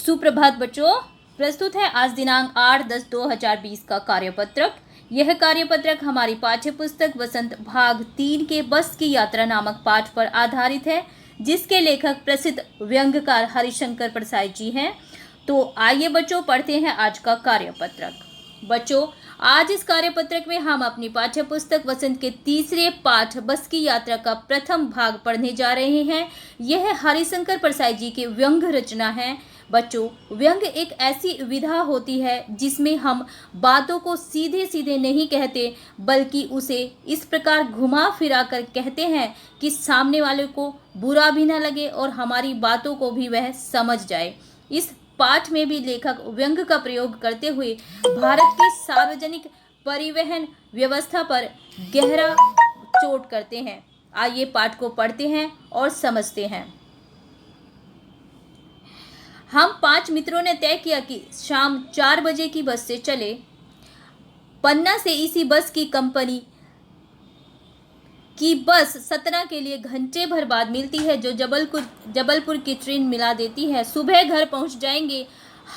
सुप्रभात बच्चों, प्रस्तुत है आज दिनांक 8/10/2020 का कार्यपत्रक। यह कार्यपत्रक हमारी पाठ्य पुस्तक वसंत भाग 3 के बस की यात्रा नामक पाठ पर आधारित है, जिसके लेखक प्रसिद्ध व्यंग्यकार हरिशंकर प्रसाद जी हैं। तो आइए बच्चों, पढ़ते हैं आज का कार्यपत्रक। बच्चों, आज इस कार्यपत्रक में हम अपनी पाठ्य पुस्तक वसंत के तीसरे पाठ बस की यात्रा का प्रथम भाग पढ़ने जा रहे हैं। यह हरिशंकर प्रसाद जी की व्यंग्य रचना है। बच्चों, व्यंग्य एक ऐसी विधा होती है जिसमें हम बातों को सीधे सीधे नहीं कहते, बल्कि उसे इस प्रकार घुमा फिरा कर कहते हैं कि सामने वाले को बुरा भी न लगे और हमारी बातों को भी वह समझ जाए। इस पाठ में भी लेखक व्यंग्य का प्रयोग करते हुए भारत की सार्वजनिक परिवहन व्यवस्था पर गहरा चोट करते हैं। आइए पाठ को पढ़ते हैं और समझते हैं। हम 5 मित्रों ने तय किया कि शाम 4 बजे की बस से चले। पन्ना से इसी बस की कंपनी की बस सतना के लिए घंटे भर बाद मिलती है, जो जबलपुर की ट्रेन मिला देती है। सुबह घर पहुंच जाएंगे।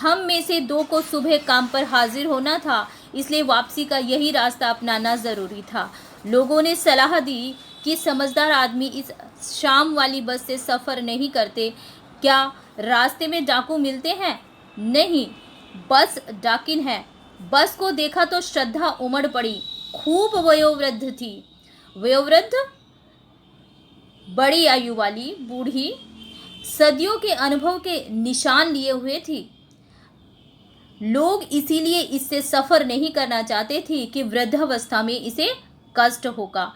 हम में से 2 को सुबह काम पर हाजिर होना था, इसलिए वापसी का यही रास्ता अपनाना ज़रूरी था। लोगों ने सलाह दी कि समझदार आदमी इस शाम वाली बस से सफ़र नहीं करते। क्या रास्ते में डाकू मिलते हैं? नहीं, बस डाकिन है। बस को देखा तो श्रद्धा उमड़ पड़ी। खूब वयोवृद्ध थी। वयोवृद्ध बड़ी आयु वाली बूढ़ी, सदियों के अनुभव के निशान लिए हुए थी। लोग इसीलिए इससे सफ़र नहीं करना चाहते थे कि वृद्धावस्था में इसे कष्ट होगा।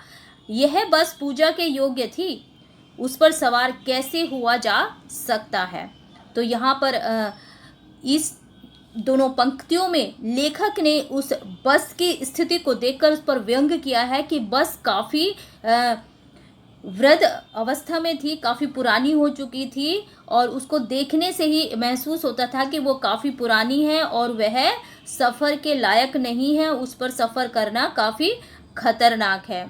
यह बस पूजा के योग्य थी, उस पर सवार कैसे हुआ जा सकता है। तो यहाँ पर इस दोनों पंक्तियों में लेखक ने उस बस की स्थिति को देखकर उस पर व्यंग्य किया है कि बस काफ़ी वृद्ध अवस्था में थी, काफ़ी पुरानी हो चुकी थी और उसको देखने से ही महसूस होता था कि वो काफ़ी पुरानी है और वह सफ़र के लायक नहीं है। उस पर सफ़र करना काफ़ी खतरनाक है।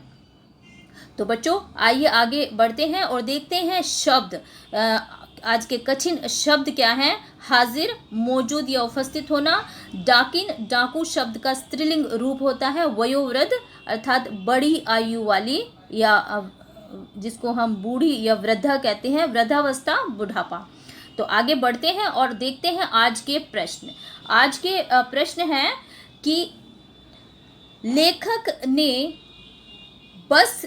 तो बच्चों, आइए आगे बढ़ते हैं और देखते हैं शब्द। आज के कठिन शब्द क्या हैं? हाजिर, मौजूद या उपस्थित होना। डाकिन, डाकू शब्द का स्त्रीलिंग रूप होता है। वयोवृद्ध अर्थात बड़ी आयु वाली, या जिसको हम बूढ़ी या वृद्धा कहते हैं, वृद्धावस्था, बुढ़ापा। तो आगे बढ़ते हैं और देखते हैं आज के प्रश्न। आज के प्रश्न हैं कि लेखक ने बस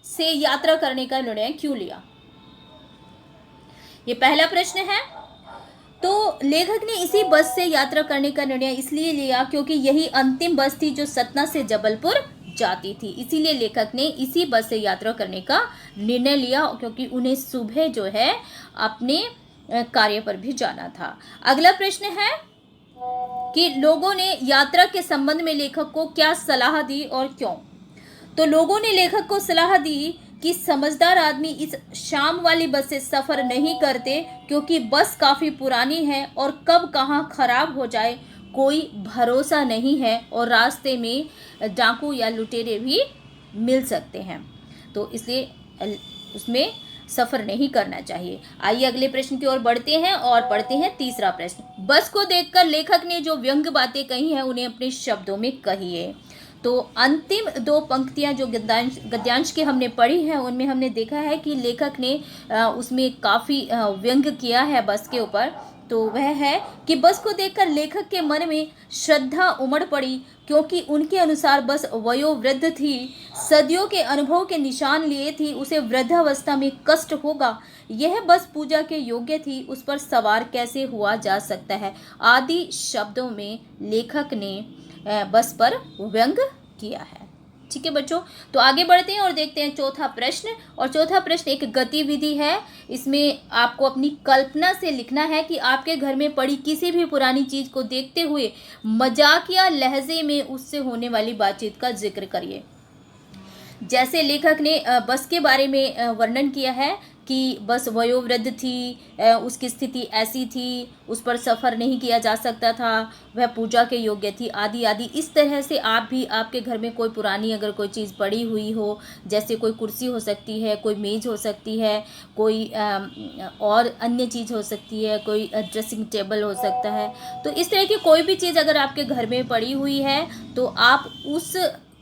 से यात्रा करने का निर्णय क्यों लिया? ये पहला प्रश्न है। तो लेखक ने इसी बस से यात्रा करने का निर्णय इसलिए लिया क्योंकि यही अंतिम बस थी जो सतना से जबलपुर जाती थी। इसीलिए लेखक ने इसी बस से यात्रा करने का निर्णय लिया, क्योंकि उन्हें सुबह जो है अपने कार्य पर भी जाना था। अगला प्रश्न है कि लोगों ने यात्रा के संबंध में लेखक को क्या सलाह दी और क्यों? तो लोगों ने लेखक को सलाह दी कि समझदार आदमी इस शाम वाली बस से सफ़र नहीं करते, क्योंकि बस काफ़ी पुरानी है और कब कहाँ खराब हो जाए कोई भरोसा नहीं है और रास्ते में डाकू या लुटेरे भी मिल सकते हैं, तो इसलिए उसमें सफ़र नहीं करना चाहिए। आइए अगले प्रश्न की ओर बढ़ते हैं और पढ़ते हैं तीसरा प्रश्न। बस को देखकर लेखक ने जो व्यंग्य बातें कही हैं उन्हें अपने शब्दों में कहिए। तो अंतिम 2 पंक्तियां जो गद्यांश के हमने पढ़ी हैं, उनमें हमने देखा है कि लेखक ने उसमें काफ़ी व्यंग्य किया है बस के ऊपर। तो वह है कि बस को देखकर लेखक के मन में श्रद्धा उमड़ पड़ी, क्योंकि उनके अनुसार बस वयोवृद्ध थी, सदियों के अनुभव के निशान लिए थी, उसे वृद्धावस्था में कष्ट होगा। यह बस पूजा के योग्य थी, उस पर सवार कैसे हुआ जा सकता है, आदि शब्दों में लेखक ने बस पर व्यंग्य किया है। ठीक है बच्चों, तो आगे बढ़ते हैं और देखते हैं चौथा प्रश्न। और चौथा प्रश्न एक गतिविधि है। इसमें आपको अपनी कल्पना से लिखना है कि आपके घर में पड़ी किसी भी पुरानी चीज़ को देखते हुए मजाकिया लहजे में उससे होने वाली बातचीत का जिक्र करिए। जैसे लेखक ने बस के बारे में वर्णन किया है कि बस वयोवृद्ध थी, उसकी स्थिति ऐसी थी, उस पर सफ़र नहीं किया जा सकता था, वह पूजा के योग्य थी, आदि आदि। इस तरह से आप भी आपके घर में कोई पुरानी अगर कोई चीज़ पड़ी हुई हो, जैसे कोई कुर्सी हो सकती है, कोई मेज़ हो सकती है, कोई और अन्य चीज़ हो सकती है, कोई ड्रेसिंग टेबल हो सकता है, तो इस तरह की कोई भी चीज़ अगर आपके घर में पड़ी हुई है तो आप उस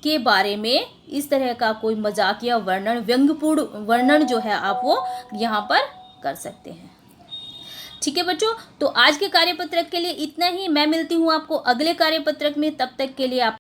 के बारे में इस तरह का कोई मजाकिया वर्णन, व्यंग्यपूर्ण वर्णन जो है आप वो यहाँ पर कर सकते हैं। ठीक है बच्चों, तो आज के कार्यपत्रक के लिए इतना ही। मैं मिलती हूँ आपको अगले कार्यपत्रक में, तब तक के लिए आप